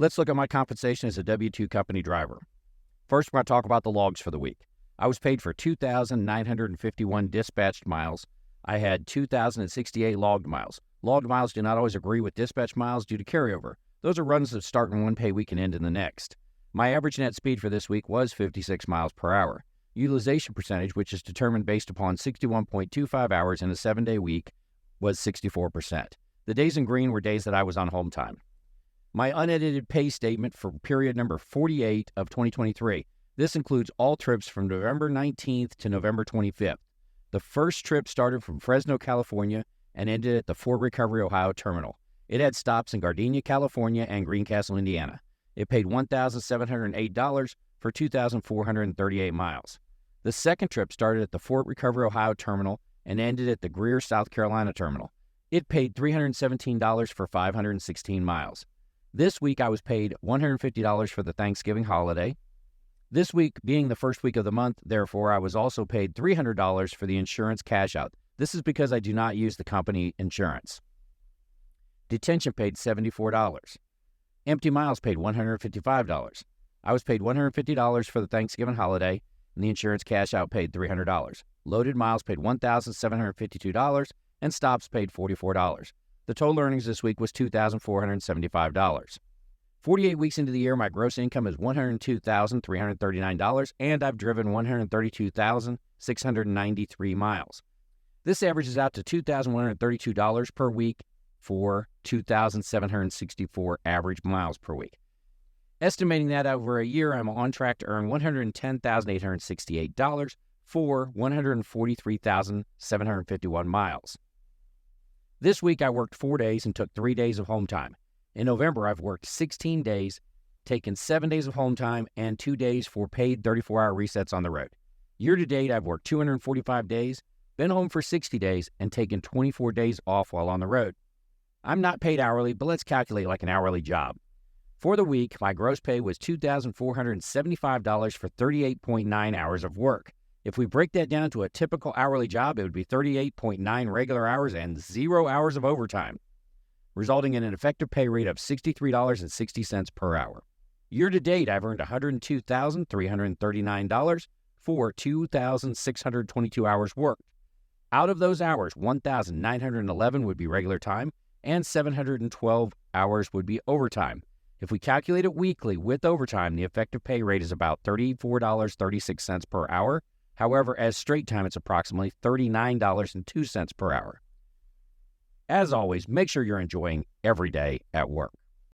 Let's look at my compensation as a W-2 company driver. First, we're going to talk about the logs for the week. I was paid for 2,951 dispatched miles. I had 2,068 logged miles. Logged miles do not always agree with dispatch miles due to carryover. Those are runs that start in one pay week and end in the next. My average net speed for this week was 56 miles per hour. Utilization percentage, which is determined based upon 61.25 hours in a 7-day week, was 64%. The days in green were days that I was on home time. My unedited pay statement for period number 48 of 2023. This includes all trips from November 19th to November 25th. The first trip started from Fresno, California, and ended at the Fort Recovery, Ohio terminal. It had stops in Gardena, California, and Greencastle, Indiana. It paid $1,708 for 2,438 miles. The second trip started at the Fort Recovery, Ohio terminal and ended at the Greer, South Carolina terminal. It paid $317 for 516 miles. This week, I was paid $150 for the Thanksgiving holiday. This week being the first week of the month, therefore, I was also paid $300 for the insurance cash out. This is because I do not use the company insurance. Detention paid $74. Empty miles paid $155. I was paid $150 for the Thanksgiving holiday, and the insurance cash out paid $300. Loaded miles paid $1,752, and stops paid $44. The total earnings this week was $2,475. 48 weeks into the year, my gross income is $102,339, and I've driven 132,693 miles. This averages out to $2,132 per week for 2,764 average miles per week. Estimating that over a year, I'm on track to earn $110,868 for 143,751 miles. This week, I worked 4 days and took 3 days of home time. In November, I've worked 16 days, taken 7 days of home time, and 2 days for paid 34-hour resets on the road. Year to date, I've worked 245 days, been home for 60 days, and taken 24 days off while on the road. I'm not paid hourly, but let's calculate like an hourly job. For the week, my gross pay was $2,475 for 38.9 hours of work. If we break that down to a typical hourly job, it would be 38.9 regular hours and 0 hours of overtime, resulting in an effective pay rate of $63.60 per hour. Year to date, I've earned $102,339 for 2,622 hours worked. Out of those hours, 1,911 would be regular time, and 712 hours would be overtime. If we calculate it weekly with overtime, the effective pay rate is about $34.36 per hour. However, as straight time, it's approximately $39.02 per hour. As always, make sure you're enjoying every day at work.